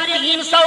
300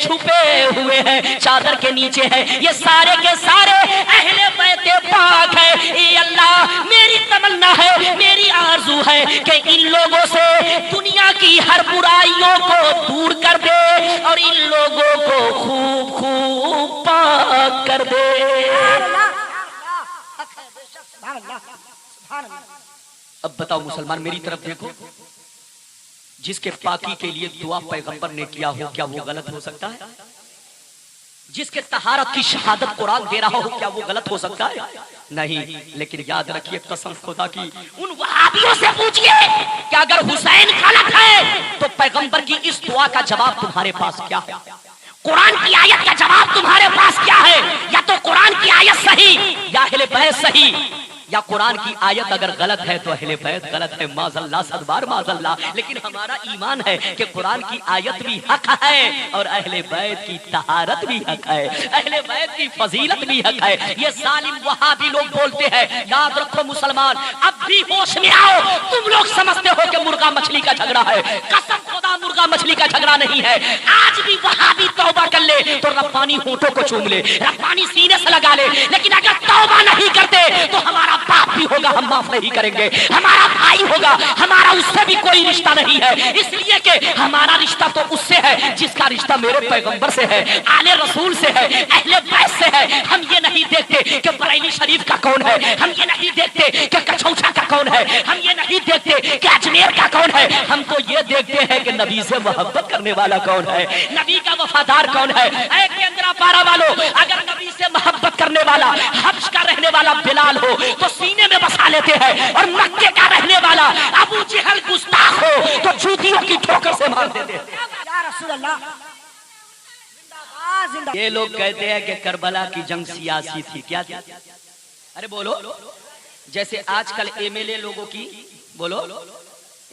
چھپے ہوئے ہیں، چادر کے نیچے ہیں، یہ سارے کے سارے اہل بیت پاک ہے۔ اے اللہ میری تمنا ہے، میری آرزو ہے کہ ان لوگوں سے دنیا کی ہر برائیوں کو دور کر دے اور ان لوگوں کو خوب خوب پاک کر دے۔ اب بتاؤ مسلمان میری طرف دیکھو، جس کے پاکی کے لیے دعا پیغمبر نے کیا ہو کیا وہ غلط ہو سکتا ہے؟ جس کے طہارت کی شہادت قرآن دے رہا ہو کیا وہ غلط ہو سکتا ہے؟ نہیں، لیکن یاد رکھیے قسم خدا کی ان وہابیوں سے پوچھئے کہ اگر حسین غلط ہے تو پیغمبر کی اس دعا کا جواب تمہارے پاس کیا ہے؟ قرآن کی آیت کا جواب تمہارے پاس کیا ہے؟ یا تو قرآن کی آیت صحیح یا اہل بیت صحیح، یا قرآن کی آیت اگر غلط ہے تو اہل بیت غلط ہے، معاذ اللہ، صد بار معاذ اللہ۔ لیکن ہمارا ایمان ہے کہ قرآن کی آیت بھی حق ہے اور اہل بیت کی طہارت بھی حق ہے، اہل بیت کی فضیلت بھی حق ہے۔ یہ ظالم وہابی لوگ بولتے ہیں، یاد رکھو مسلمان، اب بھی ہوش میں آؤ، تم لوگ سمجھتے ہو کہ مرغا مچھلی کا جھگڑا ہے، قسم خدا مرغا مچھلی کا جھگڑا نہیں ہے۔ آج بھی وہابی توبہ کر لے تو ربانی ہونٹوں کو چوم لے، ربانی سینے سے لگا لے، لیکن اگر توبہ نہیں کرتے تو ہمارا باپ بھی ہوگا، ہم معاف نہیں کریں گے، ہمارا بھائی ہوگا، ہمارا اس سے بھی کوئی رشتہ نہیں ہے، اس لیے کہ ہمارا رشتہ تو اس سے ہے جس کا رشتہ میرے پیغمبر سے ہے، آل رسول سے ہے، اہل بیت سے ہے۔ ہم یہ نہیں دیکھتے کہ بریلی شریف کا کون ہے، ہم یہ نہیں دیکھتے کہ کچھوچا کا کون ہے، ہم یہ نہیں دیکھتے کہ اجمیر کا کون ہے، ہم تو یہ دیکھتے ہیں کہ نبی سے محبت کرنے والا کون ہے، نبی کا وفادار کون ہے۔ اے کیندرا پارا والو، اگر نبی سے محبت کرنے والا حبش کا رہنے والا بلال ہو تو سینے میں بسا لیتے ہیں، اور مکے کا رہنے والا ابو جہل گستاخ ہو تو جوتیوں کی ٹھوکر سے مار دیتے ہیں۔ یا رسول اللہ، یہ لوگ کہتے ہیں کہ کربلا کی جنگ سیاسی تھی، کیا تھی؟ ارے بولو، جیسے آج کل ایم ایل اے لوگوں کی، بولو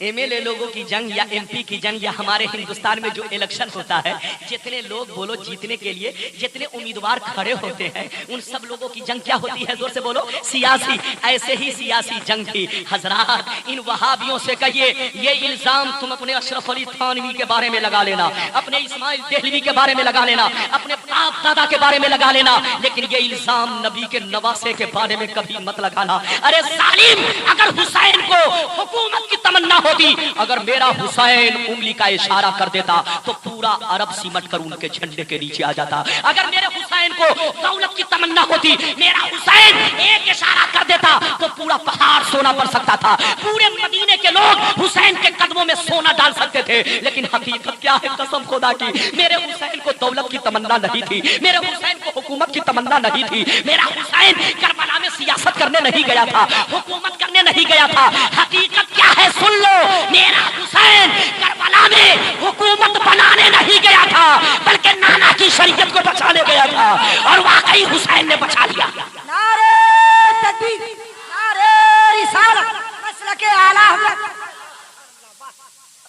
ایم ایل اے لوگوں کی جنگ یا ایم پی کی جنگ، یا ہمارے ہندوستان میں جو الیکشن ہوتا ہے، جتنے لوگ بولو جیتنے کے لیے جتنے امیدوار کھڑے ہوتے ہیں، ان سب لوگوں کی جنگ کیا ہوتی ہے؟ زور سے بولو، سیاسی۔ ایسے ہی سیاسی جنگ تھی۔ حضرات ان وہابیوں سے کہیے یہ الزام تم اپنے اشرف علی تھانوی کے بارے میں لگا لینا، اپنے اسماعیل دہلوی کے بارے میں لگا لینا، اپنے باپ دادا کے بارے میں لگا لینا، لیکن یہ الزام نبی کے نواسے کے بارے میں کبھی مت لگانا۔ ارے ظالم، اگر حسین کو حکومت کی تمنا ہوتی، اگر میرا حسین انگلی کا اشارہ کر دیتا تو پورا عرب سمٹ کر ان کے جھنڈے کے نیچے آ جاتا۔ اگر میرے حسین کو دولت کی تمنا ہوتی، میرا حسین ایک اشارہ کر دیتا تو پورا پہاڑ سونا پڑ سکتا تھا، پورے مدینے کے لوگ حسین کے قدموں میں سونا ڈال سکتے تھے۔ لیکن حقیقت کیا ہے؟ قسم خدا کی، میرے حسین کو دولت کی تمنا نہیں تھی، میرے حسین کو حکومت کی تمنا نہیں تھی، میرا حسین کربلا میں سیاست کرنے نہیں گیا تھا، حکومت کرنے نہیں گیا تھا۔ حقیقت کیا ہے سن لو، میرا حسین کربلا میں حکومت بنانے نہیں گیا تھا، بلکہ نانا کی شریعت کو بچانے گیا تھا، اور واقعی حسین نے بچا لیا۔ نعرہ تکبیر، نعرہ رسالت، مسلک اعلیٰ حضرت۔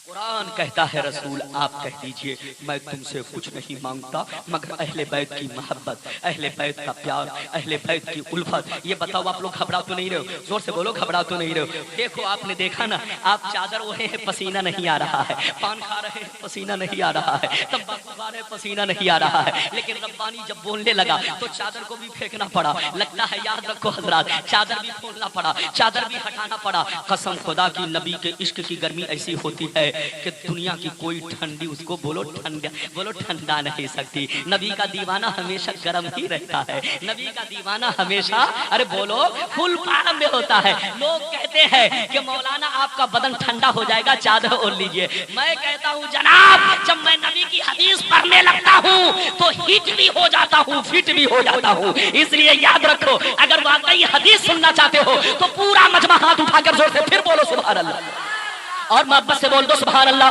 قرآن کہتا ہے رسول آپ کہہ دیجئے میں تم سے کچھ نہیں مانگتا مگر اہل بیت کی محبت، اہل بیت کا پیار، اہل بیت کی الفت۔ یہ بتاؤ آپ لوگ گھبرا تو نہیں رہے ہو؟ زور سے بولو، گھبرا تو نہیں رہے ہو؟ دیکھو آپ نے دیکھا نا، آپ چادر اوڑھے ہیں پسینہ نہیں آ رہا ہے، پان کھا رہے ہیں پسینہ نہیں آ رہا ہے، تمباکو کھا رہے ہیں پسینہ نہیں آ رہا ہے، لیکن ربانی جب بولنے لگا تو چادر کو بھی پھینکنا پڑا۔ لگتا ہے یاد رکھو حضرات، چادر بھی کھولنا پڑا، چادر بھی ہٹانا پڑا۔ قسم خدا کی نبی کے عشق کی گرمی ایسی ہوتی ہے کہ دنیا کی کوئی ٹھنڈی اس کو بولو ٹھنڈا نہیں سکتی۔ نبی کا دیوانہ ہمیشہ گرم ہی رہتا ہے، نبی کا دیوانہ ہمیشہ ارے بولو فل پارم میں ہوتا ہے۔ لوگ کہتے ہیں کہ مولانا آپ کا بدن ٹھنڈا ہو جائے گا، چادر اوڑھ لیجئے۔ میں کہتا ہوں جناب، جب میں نبی کی حدیث پڑھنے لگتا ہوں تو ہٹ بھی ہو جاتا ہوں، فٹ بھی ہو جاتا ہوں۔ اس لیے یاد رکھو، اگر واقعی حدیث سننا چاہتے ہو تو پورا مجمع ہاتھ اٹھا کر زور سے پھر بولو سبحان اللہ، اور محبت سے بول دو سبحان اللہ۔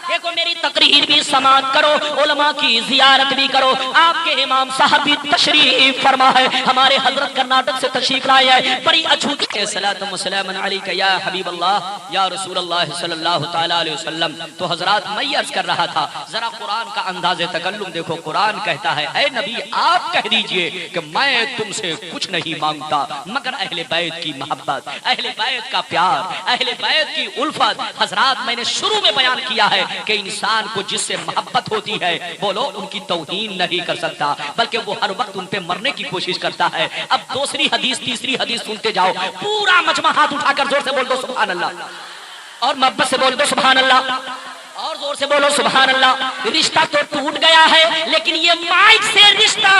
دیکھو میری تقریر بھی سماعت کرو، علماء کی زیارت بھی کرو۔ آپ کے امام صاحب بھی تشریف فرما ہے، ہمارے حضرت کرناٹک سے تشریف لائے ہیں، بڑی اچھوتی صلاۃ و سلام علیک یا حبیب اللہ یا رسول اللہ صلی اللہ تعالی علیہ وسلم۔ تو حضرات میں عرض کر رہا تھا، ذرا قرآن کا انداز تکلم دیکھو۔ قرآن کہتا ہے اے نبی آپ کہہ دیجئے کہ میں تم سے کچھ نہیں مانگتا مگر اہل بیت کی محبت، اہل بیت کا پیار، اہل بیت کی الفت۔ حضرات میں نے شروع میں بیان کیا ہے کہ انسان کو جس سے محبت ہوتی ہے بولو ان کی توہین نہیں کر سکتا، بلکہ وہ ہر وقت ان پہ مرنے کی کوشش کرتا ہے۔ اب دوسری حدیث تیسری حدیث سنتے جاؤ، پورا مجمع ہاتھ اٹھا کر زور سے بول دو سبحان اللہ، اور محبت سے بول دو سبحان اللہ، اور زور سے بولو سبحان اللہ۔ رشتہ تو ٹوٹ گیا ہے لیکن یہ مائک سے رشتہ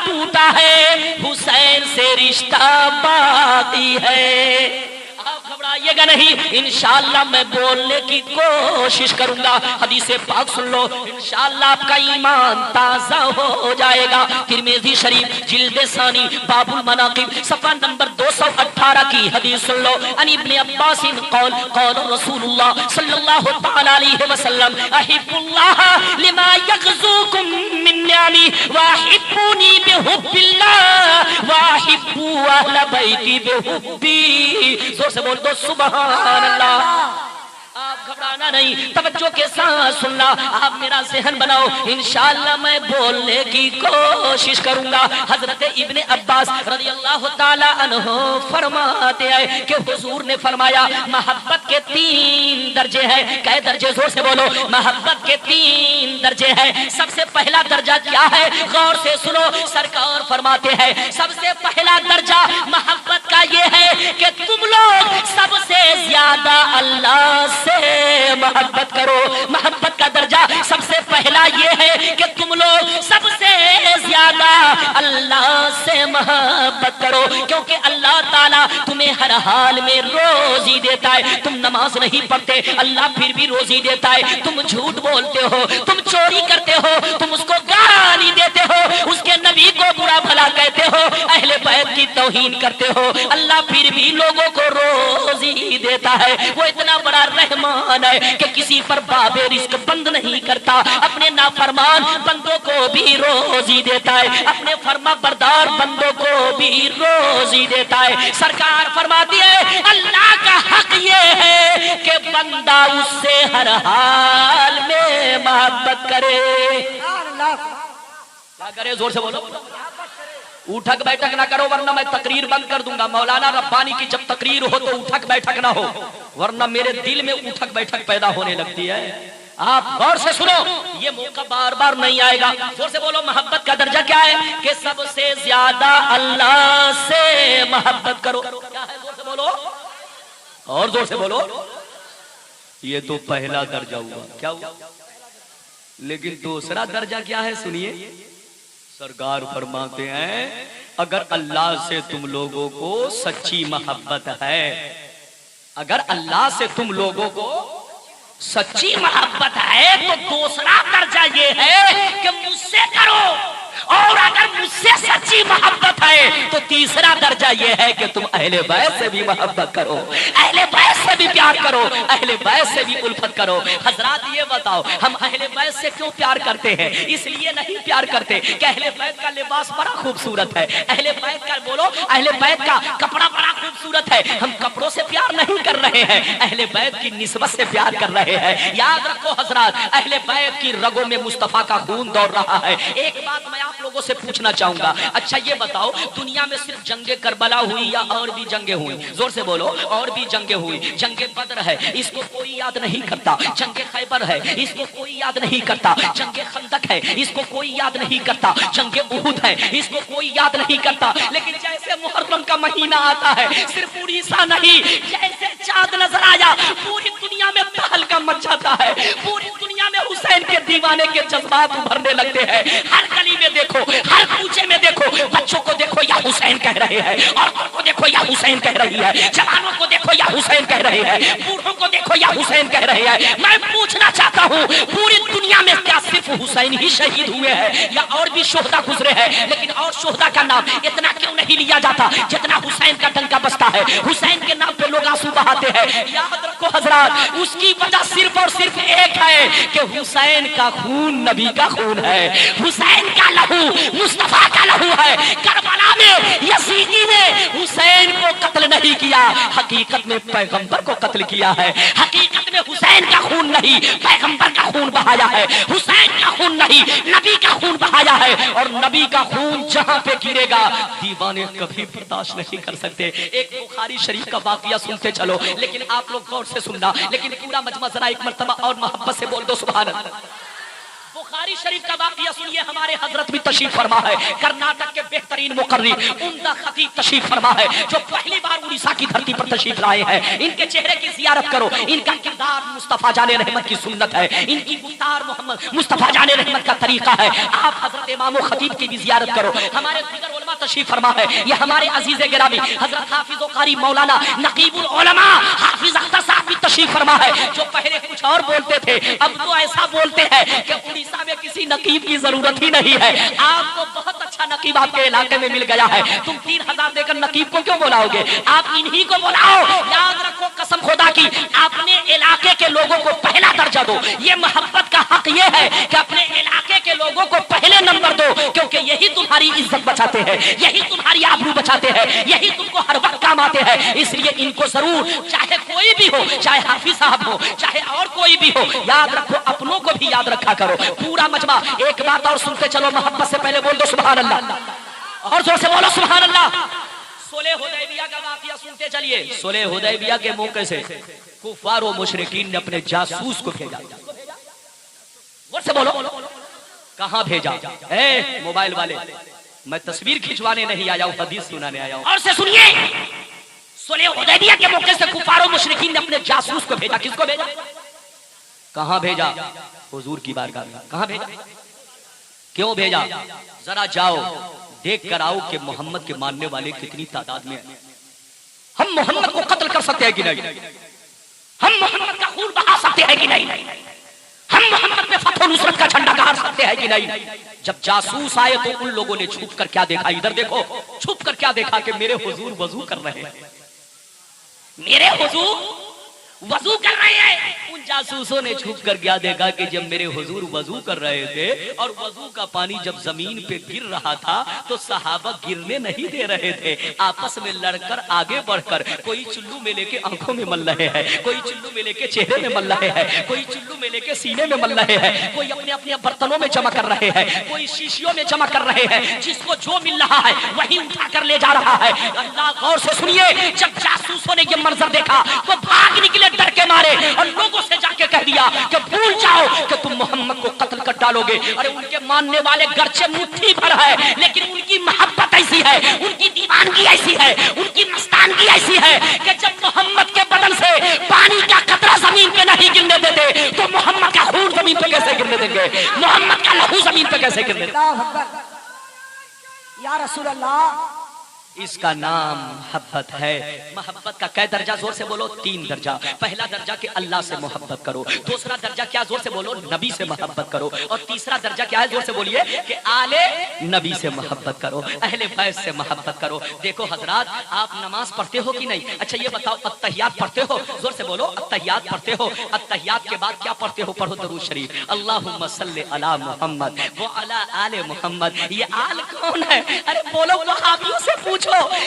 ٹوٹا ہے، حسین سے رشتہ باقی ہے۔ آپ گھبرائیے گا نہیں، انشاءاللہ میں بولنے کی کوشش کروں گا۔ حدیث پاک سن لو، انشاءاللہ آپ کا ایمان تازہ ہو جائے گا۔ ترمذی شریف جلد ثانی باب المناقب صفحہ نمبر 218 کی حدیث سن لو۔ ان ابن عباس قال قال رسول اللہ صلی اللہ تعالی علیہ وسلم احب اللہ لما یغزوکم من نعمی واحبونی بحب اللہ واحبوا اہل بیتی بحبی۔ زور سے بول دو سبحان اللہ۔ آپ گھبرانا نہیں، توجہ کے ساتھ سننا، آپ میرا ذہن بناؤ، انشاءاللہ میں بولنے کی کوشش کروں گا۔ حضرت ابن عباس رضی اللہ تعالی عنہ فرماتے ہیں کہ حضور نے فرمایا محبت کے 3 درجے ہیں۔ کئے درجے؟ زور سے بولو۔ محبت کے 3 درجے ہیں۔ سب سے پہلا درجہ کیا ہے؟ غور سے سنو، سرکار فرماتے ہیں سب سے پہلا درجہ محبت کا یہ ہے کہ تم لوگ سب سے زیادہ اللہ سے محبت کرو۔ محبت کا درجہ سب سے پہلا یہ ہے کہ تم لوگ سب سے زیادہ اللہ سے محبت کرو، کیونکہ اللہ تعالیٰ تمہیں ہر حال میں روزی دیتا ہے۔ تم نماز نہیں پڑھتے، اللہ پھر بھی روزی دیتا ہے۔ تم جھوٹ بولتے ہو، تم چوری کرتے ہو، تم اس کو گالی دیتے ہو، اس کے نبی کو برا بھلا کہتے ہو، اہل بیت کی توہین کرتے ہو، اللہ پھر بھی لوگوں کو روزی دیتا ہے۔ وہ اتنا بڑا رحمان ہے کہ کسی پر باب رزق بند نہیں کرتا، اپنے نافرمان بندوں کو بھی روزی دیتا ہے، اپنے فرما بردار بندوں کو بھی روزی دیتا ہے۔ سرکار فرماتی ہے اللہ کا حق یہ ہے کہ بندہ اس سے ہر حال میں محبت کرے۔ کیا کرے؟ زور سے بولو۔ اٹھک بیٹھک نہ کرو ورنہ میں تقریر بند کر دوں گا۔ مولانا ربانی کی جب تقریر ہو تو اٹھک بیٹھک نہ ہو، ورنہ میرے دل میں اٹھک بیٹھک پیدا ہونے لگتی ہے۔ آپ غور سے سنو، یہ موقع بار بار نہیں آئے گا۔ زور سے بولو۔ محبت کا درجہ کیا ہے؟ کہ سب سے زیادہ اللہ سے محبت کرو۔ کیا ہے؟ زور سے بولو، اور زور سے بولو۔ یہ تو پہلا درجہ ہوا۔ کیا ہوا؟ لیکن دوسرا درجہ کیا ہے؟ سنیے، سرکار فرماتے ہیں اگر اللہ سے تم لوگوں کو سچی محبت ہے، اگر اللہ سے تم لوگوں کو سچی محبت ہے تو دوسرا درجہ یہ ہے کہ مجھ سے کرو، اور اگر مجھ سے سچی محبت ہے تو تیسرا درجہ یہ ہے کہ تم اہل بیت سے بھی محبت کرو، اہل بیت سے بھی پیار کرو، اہل بیت سے بھی الفت کرو۔ حضرات یہ بتاؤ ہم اہل بیت سے کیوں پیار کرتے ہیں؟ اس لیے نہیں پیار کرتے کہ اہل بیت کا لباس بڑا خوبصورت ہے، اہل بیت کا بولو اہل بیت کا کپڑا بڑا خوبصورت ہے۔ ہم کپڑوں سے پیار نہیں کر رہے ہیں، اہل بیت کی نسبت سے پیار کر رہے ہیں۔ یاد رکھو حضرات، اہل بیت کی رگوں میں مصطفیٰ کا خون دوڑ رہا ہے۔ ایک بات میں آپ لوگوں سے پوچھنا چاہوں گا، اچھا یہ بتاؤ دنیا میں صرف جنگ کربلا ہوئی یا اور بھی جنگیں ہوئی؟ زور سے بولو۔ اور بھی جنگیں ہوئی۔ جنگ بدر ہے، اس کو کوئی یاد نہیں کرتا۔ جنگ خیبر ہے، اس کو کوئی یاد نہیں کرتا۔ جنگ خندق ہے، اس کو کوئی یاد نہیں کرتا۔ جنگ احد ہے، اس کو کوئی یاد نہیں کرتا۔ لیکن جیسے محرم کا مہینہ آتا ہے، صرف اڑیسہ نہیں، جیسے چاند نظر آیا پوری دنیا میں تہلکہ مچ جاتا ہے، پوری دنیا میں حسین کے دیوانے کے جذبات ابھرنے لگتے ہیں۔ ہر گلی میں دیکھو، ہر کوچے میں دیکھو، بچوں کو دیکھو یا حسین کہہ رہے ہیں، عورتوں کو دیکھو یا حسین کہہ رہی ہے، جوانوں کو دیکھو یا حسین کہہ رہے ہیں، بوڑھوں کو دیکھو یا حسین کہہ رہے ہیں۔ میں پوچھنا چاہتا ہوں پوری دنیا میں کیا صرف حسین ہی شہید ہوئے ہیں یا اور بھی شہداء گزرے ہیں؟ لیکن اور شہداء کا نام اتنا کیوں نہیں لیا جاتا جتنا حسین کا ڈنکا بجتا ہے؟ حسین کے نام پہ لوگ آنسو بہاتے ہیں۔ یاد رکھو حضرات، اس کی وجہ صرف اور صرف ایک ہے کہ حسین کا خون نبی کا خون ہے، حسین کا لہو مصطفیٰ کا لہو ہے۔ کربلا میں یزیدی نے حسین کو قتل نہیں کیا، حقیقت میں پیغمبر کو قتل کیا ہے، حقیقت میں حسین کا خون نہیں پیغمبر کا خون بہایا ہے، حسین کا خون نہیں نبی کا خون بہایا ہے، اور نبی کا خون جہاں پہ گرے گا دیوانے کبھی برداشت نہیں کر سکتے۔ ایک بخاری شریف کا واقعہ سنتے چلو، لیکن آپ لوگ غور سے سننا، لیکن پورا مجمع ذرا ایک مرتبہ اور محبت سے بول دو سبحان اللہ۔ بخاری شریف کا واقعہ سنیے، ہمارے حضرت بھی تشریف فرما ہے، کرناٹک کے بہترین مقرری عمدہ خطیب تشریف فرما ہے، جو پہلی بار اڑیسہ کی دھرتی پر تشریف لائے ہیں۔ ان کے چہرے کی زیارت کرو، ان کا کردار مصطفیٰ جان رحمت کی سنت ہے، ان کی گفتار محمد مصطفیٰ جان رحمت کا طریقہ ہے۔ آپ حضرت امام و خطیب کی بھی زیارت کرو، ہمارے دیگر علماء تشریف فرما ہے، یہ ہمارے عزیز گرامی حضرت حافظ و قاری مولانا نقیب العلماء حافظ اختر صاحب بھی تشریف فرما ہے، جو پہلے کچھ اور بولتے تھے اب تو ایسا بولتے ہیں کہ اڑیسہ میں کسی نقیب کی ضرورت ہی نہیں ہے، آپ کو بہت اچھا نقیب آپ کے علاقے میں مل گیا ہے، تم 3000 دے کر نقیب کو کیوں بلاؤ گے؟ آپ انہی کو بلاؤ۔ یاد رکھو قسم خدا کی، اپنے علاقے کے لوگوں کو پہلا درجہ دو۔ یہ محبت کا حق یہ ہے کہ اپنے علاقے کے لوگوں کو پہلے نمبر دو، کیونکہ یہی تمہاری عزت بچاتے ہیں، یہی تمہاری آبرو بچاتے ہیں، یہی تم کو ہر وقت کام آتے ہیں۔ اس لیے ان کو ضرور، چاہے کوئی بھی ہو، چاہے حافظ صاحب ہو، چاہے اور کوئی بھی ہو، یاد رکھو اپنوں کو بھی یاد رکھا کرو۔ پورا مجمع ایک بات اور سنتے چلو، محبت سے پہلے بول دو سبحان اللہ، اور زور سے بولو سبحان اللہ۔ صلح حدیبیہ کا واقعہ سنتے چلیے۔ صلح حدیبیہ کے موقع سے کفار و مشرکین نے اپنے جاسوس کو بھیجا۔ زور سے بولو، کہاں بھیجا؟ اے موبائل والے، میں تصویر کھنچوانے نہیں آیا ہوں، حدیث سنانے آیا ہوں۔ اور سے سنیے، صلح حدیبیہ کے موقع سے کفار و مشرکین نے اپنے جاسوس کو بھیجا۔ کس کو بھیجا؟ کہاں بھیجا؟ حضور کی بارگاہ میں۔ کہاں بھیجا؟ کیوں بھیجا؟ ذرا جاؤ دیکھ کر آؤ کہ محمد کے ماننے والے کتنی تعداد میں ہیں۔ ہم محمد کو قتل کر سکتے ہیں کہ نہیں؟ ہم محمد کا خون بہا سکتے ہیں کہ نہیں؟ ہم محمد پہ فتح و نصرت کا جھنڈا گاڑ سکتے ہیں کہ نہیں؟ جب جاسوس آئے تو ان لوگوں نے چھپ کر کیا دیکھا؟ ادھر دیکھو، چھپ کر کیا دیکھا کہ میرے حضور وضو کر رہے ہیں، میرے حضور وضو کر رہے ہیں۔ ان جاسوسوں نے چھپ کر کیا دیکھا کہ جب میرے حضور وضو کر رہے تھے اور وضو کا پانی جب زمین پہ گر رہا تھا تو صحابہ گرنے نہیں دے رہے تھے، آپس میں لڑ کر آگے بڑھ کر کوئی چلو میں لے کے آنکھوں میں مل رہے ہیں، کوئی چلو میں لے کے چہرے میں مل رہے ہیں، کوئی چلو میں لے کے سینے میں مل رہے ہیں، کوئی اپنے اپنے برتنوں میں جمع کر رہے ہیں، کوئی شیشیوں میں جمع کر رہے ہیں، جس کو جو مل رہا ہے وہی اٹھا کر لے جا رہا ہے۔ اللہ غور سے سنیے، جب جاسوسوں نے یہ منظر دیکھا تو بھاگ نکلے ڈر کے مارے، اور لوگوں سے جا کے کہہ دیا کہ بھول جاؤ کہ تم محمد کو قتل کر ڈالو گے۔ ارے ان کے ماننے والے گرچہ مٹھی بھر ہے، لیکن ان کی محبت ایسی ہے، ان کی دیوانگی ایسی ہے، ان کی مستانگی ایسی ہے کہ جب محمد کے بدن سے پانی کا قطرہ زمین پہ نہیں گرنے دیتے تو محمد کا خون زمین پہ کیسے گرنے دیں گے؟ محمد کا لہو زمین پہ کیسے گرنے دیں گے؟ اللہ اکبر یا رسول اللہ۔ اس کا نام محبت ہے۔ محبت کا کیا درجہ؟ زور سے بولو، 3 درجہ۔ پہلا درجہ کہ اللہ سے محبت کرو، دوسرا درجہ کیا؟ زور سے بولو، نبی سے محبت کرو، اور تیسرا درجہ کیا ہے؟ زور سے بولیے کہ آل نبی سے محبت کرو، اہل بیت سے محبت کرو۔ دیکھو حضرات، آپ نماز پڑھتے ہو کہ نہیں؟ اچھا یہ بتاؤ، التحیات پڑھتے ہو؟ زور سے بولو، التحیات پڑھتے ہو؟ التحیات کے بعد کیا پڑھتے ہو؟ پڑھو درود شریف، اللہم صلی علی محمد وعلی آل محمد۔ یہ آل کون ہے؟ ارے بولو، وہابیوں سے پوچھو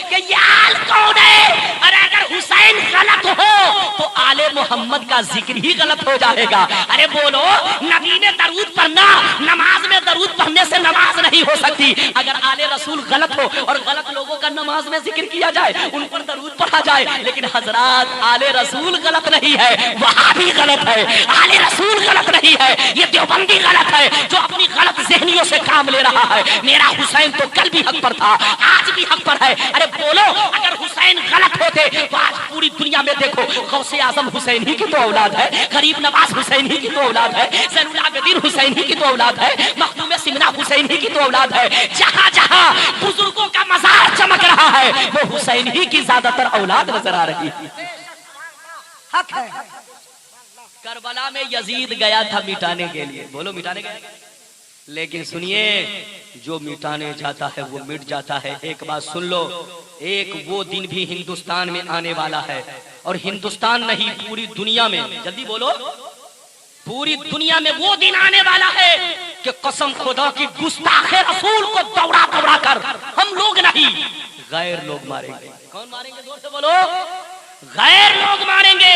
کہ یہ آل کون ہے؟ اور اگر حسین غلط ہو تو آل محمد کا ذکر ہی غلط ہو جائے گا۔ ارے بولو، نبی نے درود پڑھنا، نماز میں درود پڑھنے سے نماز نہیں ہو سکتی۔ اگر آل رسول غلط ہو اور غلط لوگوں کا نماز میں ذکر کیا جائے، ان پر درود پڑھا جائے، لیکن حضرات آل رسول غلط نہیں ہے، وہابی غلط ہے، آل رسول غلط نہیں ہے، یہ دیوبندی غلط ہے جو اپنی غلط ذہنیوں سے کام لے رہا ہے۔ میرا حسین تو کل بھی حق پر تھا، آج بھی حق پر ہے۔ ارے بولو، اگر حسین غلط ہوتے تو آج پوری دنیا میں دیکھو، غوث اعظم حسین ہی کی تو اولاد ہے، غریب نواز حسین ہی کی تو اولاد ہے، زین العابدین حسین ہی کی تو اولاد ہے، مخدوم سمنا حسین ہی کی تو اولاد ہے۔ جہاں جہاں بزرگوں کا مزار چمک رہا ہے وہ حسین ہی کی زیادہ تر اولاد نظر آ رہی ہے۔ حق ہے۔ کربلا میں یزید گیا تھا مٹانے کے لیے، بولو مٹانے گیا، لیکن سنیے، جو مٹانے جاتا ہے وہ مٹ جاتا ہے۔ ایک بات سن لو، ایک وہ دن بھی ہندوستان میں آنے والا ہے، اور ہندوستان نہیں پوری دنیا میں، جلدی بولو، پوری دنیا میں وہ دن آنے والا ہے کہ قسم خدا کی گستاخ رسول کو دوڑا دوڑا کر ہم لوگ نہیں غیر لوگ ماریں گے۔ کون ماریں گے؟ زور سے بولو، غیر لوگ ماریں گے۔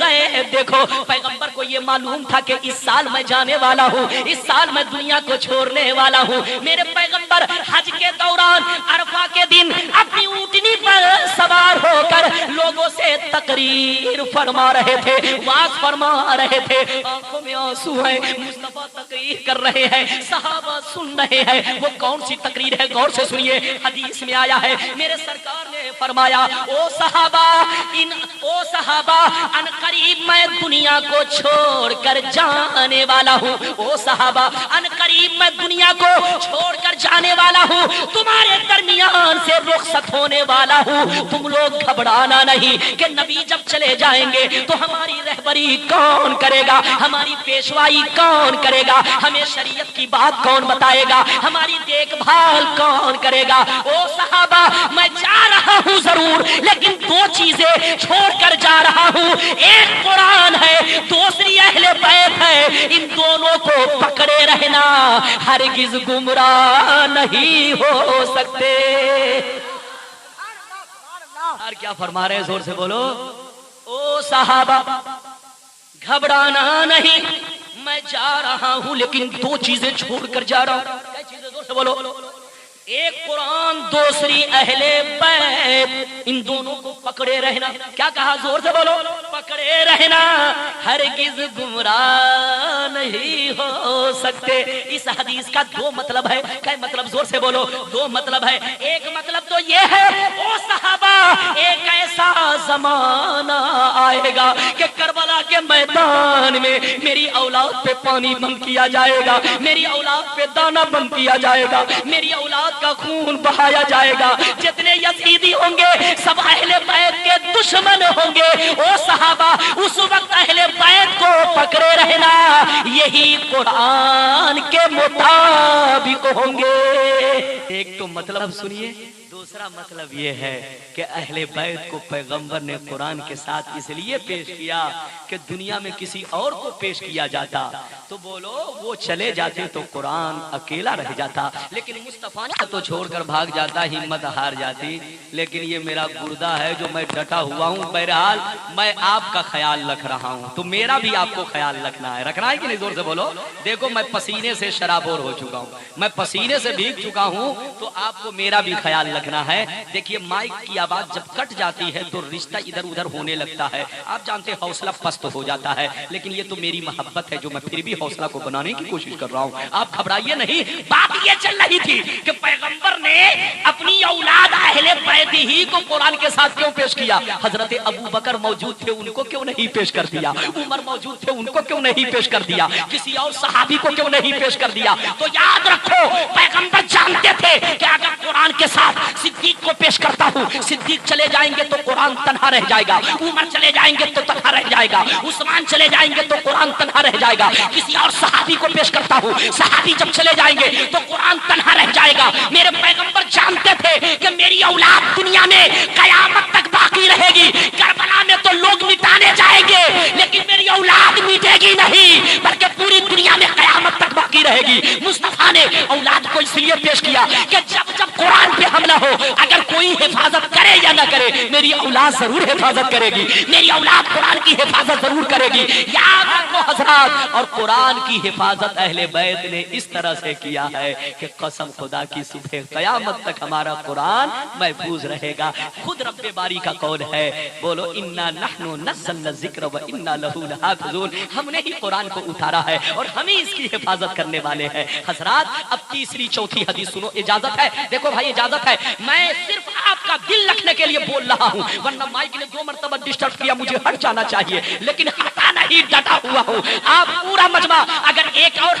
غیب دیکھو، پیغمبر کو یہ معلوم تھا کہ اس سال میں جانے والا ہوں، اس سال میں دنیا کو چھوڑنے والا ہوں۔ میرے پیغمبر حج کے دوران عرفہ کے دن اپنی اونٹنی پر سوار ہو کر لوگوں سے تقریر فرما رہے تھے، واعظ فرما رہے تھے، آنکھوں میں آنسو ہیں، مصطفیٰ تقریر کر رہے ہیں، صحابہ سن رہے ہیں۔ وہ کون سی تقریر ہے؟ غور سے سنیے، حدیث میں آیا ہے، میرے سرکار نے فرمایا، او صحابہ ان قریب میں دنیا کو چھوڑ کر جانے والا ہوں، او صحابہ ان قریب میں دنیا کو چھوڑ کر جانے والا ہوں، تمہارے درمیان سے رخصت ہونے والا ہوں، تم لوگ گھبرانا نہیں کہ نبی جب چلے جائیں گے تو ہماری رہبری کون کرے گا، ہماری پیشوائی کون کرے گا، ہمیں شریعت کی بات کون بتائے گا، ہماری دیکھ بھال کون کرے گا۔ او صحابہ میں جا رہا ہوں ضرور، لیکن دو چیزیں چھوڑ کر جا رہا ہوں، ایک قرآن ہے، دوسری اہل بیت ہے، ان دونوں کو پکڑے رہنا، ہرگز گمراہ نہیں ہو سکتے۔ اور کیا فرما رہے ہیں؟ زور سے بولو۔ او صحابہ گھبرانا نہیں، میں جا رہا ہوں لیکن دو چیزیں چھوڑ کر جا رہا ہوں۔ کیا چیزیں؟ زور سے بولو۔ ایک قرآن، دوسری اہل بیت، ان دونوں کو پکڑے رہنا۔ کیا کہا؟ زور سے بولو۔ پکڑے رہنا، ہرگز گمراہ نہیں ہو سکتے۔ اس حدیث کا دو مطلب ہے۔ کیا مطلب؟ زور سے بولو۔ دو مطلب ہے۔ ایک مطلب تو یہ ہے، او صحابہ ایک ایسا زمانہ آئے گا کہ کربلا کے میدان میں میری اولاد پہ پانی بند کیا جائے گا، میری اولاد پہ دانا بند کیا جائے گا، میری اولاد کا خون بہایا جائے گا، جتنے یزیدی ہوں گے سب اہل بیت کے دشمن ہوں گے۔ او صحابہ اس وقت اہل بیت کو پکڑے رہنا، یہی قرآن کے مطابق ہوں گے۔ ایک تو مطلب سنیے، دوسرا مطلب یہ ہے کہ اہل بیت کو پیغمبر نے قرآن کے ساتھ اس لیے پیش کیا کہ دنیا میں کسی اور کو پیش کیا جاتا تو بولو وہ چلے جاتے تو قرآن اکیلا رہ جاتا، لیکن مصطفیٰ نے تو چھوڑ کر بھاگ جاتا، ہمت ہار جاتی۔ لیکن یہ میرا گردہ ہے جو میں ڈٹا ہوا ہوں، بہرحال میں آپ کا خیال رکھ رہا ہوں، تو میرا بھی آپ کو خیال رکھنا ہے۔ رکھنا ہے کہ نہیں؟ زور سے بولو۔ دیکھو میں پسینے سے شرابور ہو چکا ہوں، میں پسینے سے بھیگ چکا ہوں، تو آپ کو میرا بھی خیال رکھنا ہے۔ دیکھیے مائک کی آواز جب کٹ جاتی ہے تو رشتہ ادھر ادھر ہونے لگتا ہے، آپ جانتے ہیں حوصلہ پست ہو جاتا ہے، لیکن یہ تو میری محبت ہے جو میں پھر بھی حوصلہ کو بنانے کی کوشش کر رہا ہوں، آپ گھبرائیے نہیں۔ بات یہ چل رہی تھی کہ پیغمبر نے اپنی اولاد اہل بیت ہی کو قرآن کے ساتھ کیوں پیش کیا؟ حضرت ابو بکر موجود تھے، ان کو کیوں نہیں پیش کر دیا؟ عمر موجود تھے، ان کو کیوں نہیں پیش کر دیا؟ کسی اور صحابی کو کیوں نہیں پیش کر دیا؟ تو یاد رکھو پیغمبر جانتے تھے کہ اگر قرآن کے ساتھ صدیق کو پیش کرتا ہوں، صدیق چلے جائیں گے تو قرآن تنہا رہ جائے گا، عمر چلے جائیں گے تو تنہا رہ جائے گا، عثمان چلے جائیں گے تو قرآن تنہا رہ جائے گا، کسی اور صحابی کو پیش کرتا ہوں، صحابی جب چلے جائیں گے تو قرآن تنہا رہ جائے گا۔ میرے پیغمبر جانتے تھے کہ میری اولاد دنیا میں قیامت تک باقی رہے گی، کربلا میں تو لوگ مٹانے جائیں گے لیکن میری اولاد مٹے گی نہیں، بلکہ پوری دنیا میں قیامت تک باقی رہے گی۔ مصطفیٰ نے اولاد کو اس لیے پیش کیا کہ جب جب قرآن پہ حملہ ہو، اگر کوئی حفاظت کرے یا نہ کرے، میری اولاد ضرور حفاظت کرے گی، میری اولاد قرآن کی حفاظت ضرور کرے گی۔ یاد رکھو حضرات، اور قرآن کی حفاظت اہل بیت نے اس طرح سے کیا ہے کہ قسم خدا کی صبح قیامت تک ہمارا قرآن محفوظ رہے گا۔ خود رب باری کا قول ہے، بولو انا نحن نزلنا الذکر و انا لہ لحافظون، ہم نے ہی قرآن کو اتارا ہے اور ہم ہی اس کی حفاظت کرنے والے ہیں۔ حضرات اب تیسری چوتھی حدیث سنو، اجازت ہے؟ دیکھو بھائی اجازت ہے، میں صرف آپ کا دل رکھنے کے لیے بول رہا ہوں، ورنہ مائک نے 2 مرتبہ ڈسٹرب کیا، مجھے ہٹ جانا چاہیے، لیکن ہٹا نہیں، ڈٹا ہوا ہوں۔ آپ پورا مجمع اگر ایک اور